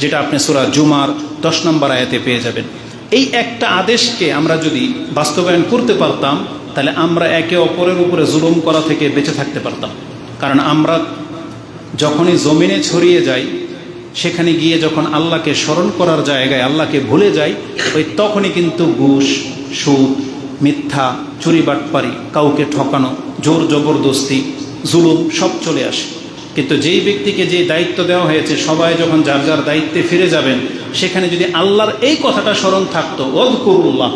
যেটা আপনি সূরা জুমার 10 নম্বর আয়াতে পেয়ে যাবেন। এই একটা আদেশকে আমরা যদি বাস্তবায়ন করতে পারতাম তাহলে আমরা একে অপরের উপরে জুলুম করা থেকে বেঁচে থাকতে পারতাম। কারণ আমরা যখনই জমিনে ছড়িয়ে যাই, সেখানে গিয়ে যখন আল্লাহকে স্মরণ করার জায়গায় আল্লাহকে ভুলে যাই, ওই তখনই কিন্তু ঘুষ, সুদ, মিথ্যা, চুরি বাটপারি, কাউকে ঠকানো, জোর জবরদস্তি, জুলুম সব চলে আসে। কিন্তু যেই ব্যক্তিকে যে দায়িত্ব দেওয়া হয়েছে, সবাই যখন যার যার দায়িত্বে ফিরে যাবেন, সেখানে যদি আল্লাহর এই কথাটা স্মরণ থাকতো, ওয়াযকুরুল্লাহ,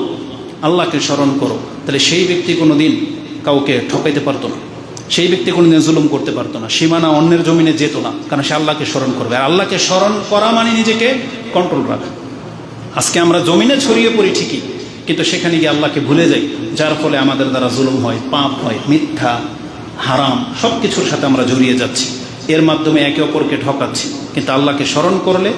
আল্লাহকে স্মরণ করো, তাহলে সেই ব্যক্তি কোনো দিন কাউকে ঠকাইতে পারতো না, সেই ব্যক্তি কোনো দিন জুলুম করতে পারতো না, সীমানা অন্যের জমিনে যেত না, কারণ সে আল্লাহকে স্মরণ করবে। আর আল্লাহকে স্মরণ করা মানে নিজেকে কন্ট্রোল রাখা। আজকে আমরা জমিনে ছড়িয়ে পড়ি ঠিকই, কিন্তু সেখানে গিয়ে আল্লাহকে ভুলে যাই, যার ফলে আমাদের দ্বারা জুলুম হয়, পাপ হয়, মিথ্যা, হারাম সব কিছুর সাথে আমরা জড়িয়ে যাচ্ছি, এর মাধ্যমে একে অপরকে ঠকাচ্ছি। কিন্তু আল্লাহকে স্মরণ করলে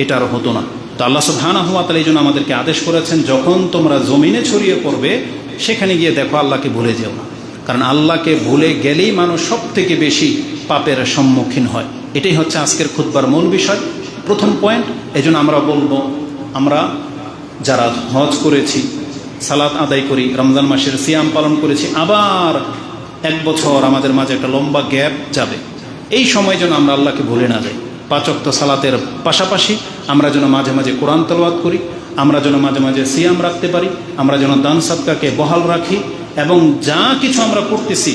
এটা আর হতো না। তো আল্লাহ সুবহানাহু ওয়া তাআলা এই জন্য আমাদেরকে আদেশ করেছেন, যখন তোমরা জমিনে ছড়িয়ে পড়বে সেখানে গিয়ে দেখো আল্লাহকে ভুলে যেও না। কারণ আল্লাহকে ভুলে গেলেই মানুষ সব থেকে বেশি পাপের সম্মুখীন হয়। এটাই হচ্ছে আজকের খুতবার মূল বিষয়, প্রথম পয়েন্ট। এই জন্য আমরা বলবো, আমরা যারা হজ করেছি, সালাত আদায় করি, রমজান মাসের সিয়াম পালন করেছি, আবার 1 বছর আমাদের মাঝে একটা লম্বা গ্যাপ যাবে, এই সময় যেন আমরা আল্লাহকে ভুলে না যাই। 5 ওয়াক্ত সালাতের পাশাপাশি আমরা যেন মাঝে মাঝে কোরআন তেলাওয়াত করি, আমরা যেন মাঝে মাঝে সিয়াম রাখতে পারি, আমরা যেন দান সাদকাকে বহাল রাখি, এবং যা কিছু আমরা করতেছি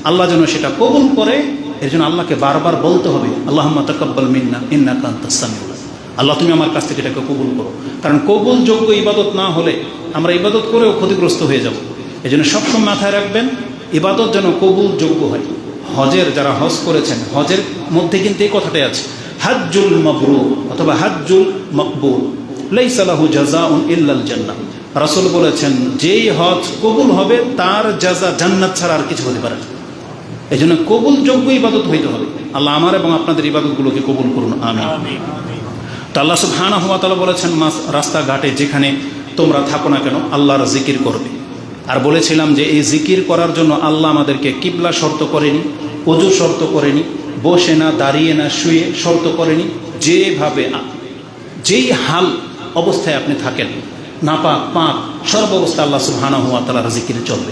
আল্লাহ যেন সেটা কবুল করে। এর জন্য আল্লাহকে বারবার বলতে হবে, আল্লাহুম্মা তাকাব্বাল মিন্না ইন্নাকা আনতাস সামিউল আলিম, আল্লাহ তুমি আমার কাছ থেকে এটাকে কবুল করো। কারণ কবুলযোগ্য ইবাদত না হলে আমরা ইবাদত করেও ক্ষতিগ্রস্ত হয়ে যাব। এই জন্য সবসময় মাথায় রাখবেন, ইবাদত যেন কবুলযোগ্য হয়। হজের যারা হজ করেছেন, হজের মধ্যে কিন্তু এই কথাটাই আছে, হাজ্জুল মাবরুর অথবা হাজ্জুল মকবুল লাইসা লাহু জাযাউন ইল্লাল জান্নাহ। রাসূল বলেছেন, যেই হজ কবুল হবে তার জাযা জান্নাত ছাড়া আর কিছু হতে পারে না। এই জন্য কবুলযোগ্য ইবাদত হইতে হবে। আল্লাহ আমার এবং আপনাদের ইবাদতগুলোকে কবুল করুন, আমিন। তো আল্লাহ সুবহানাহু ওয়া তাআলা বলেছেন, রাস্তাঘাটে যেখানে তোমরা থাকো না কেন আল্লাহর জিকির করবে। আর বলেছিলাম যে এই জিকির করার জন্য আল্লাহ আমাদেরকে কিবলা শর্ত করেনি, ওযু শর্ত করেনি, বসে না দাঁড়িয়ে না শুয়ে শর্ত করেনি। যেভাবে যেই হাল অবস্থায় আপনি থাকেন, নাপাক পাক সর্বাবস্থা আল্লাহ সুবহানাহু ওয়া তাআলার জিকিরে চলবে।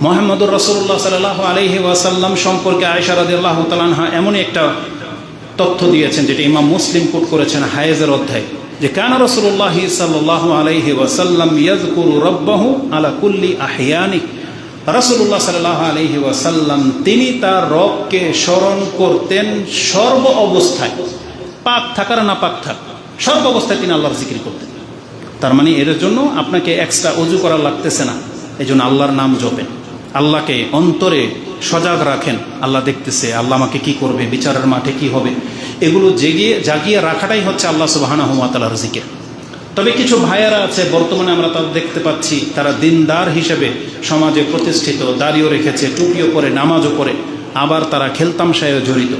মুহাম্মদুর রাসূলুল্লাহ সাল্লাল্লাহু আলাইহি ওয়াসাল্লাম সম্পর্কে আয়েশা রাদিয়াল্লাহু তাআলা আনহা এমনই একটা তথ্য দিয়েছেন, যেটা ইমাম মুসলিম কোট করেছেন হায়েজের অধ্যায়, যে কানা রাসূলুল্লাহ সাল্লাল্লাহু আলাইহি ওয়াসাল্লাম ইয়াযকুরু রাব্বাহু আলা কুল্লি আহইয়ানি। রাসূলুল্লাহ সাল্লাল্লাহু আলাইহি ওয়াসাল্লাম তিনি তার রবকে স্মরণ করতেন সর্ব অবস্থায়, পাক থাকার না পাক থাক সর্ব অবস্থায় তিনি আল্লাহর জিকির করতেন। তার মানে এর জন্য আপনাকে এক্সট্রা ওযু করা লাগতেছে না। এই জন্য আল্লাহর নাম জপেন, আল্লাহকে অন্তরে সজাগ রাখেন, আল্লাহ দেখতেছে, আল্লাহ আমাকে কি করবে, বিচারের মাঠে কি হবে, এগুলো জাগিয়ে রাখাটাই হচ্ছে আল্লাহ সুবহানাহু ওয়া তাআলার জিকির। তবে কিছু ভাইয়েরা আছে বর্তমানে আমরা তাদের দেখতে পাচ্ছি, তারা দিনদার হিসেবে সমাজে প্রতিষ্ঠিত, দাড়িও রেখেছে, টুপিও পরে, নামাজও পড়ে, আবার তারা খেলতামশায়ও জড়িত।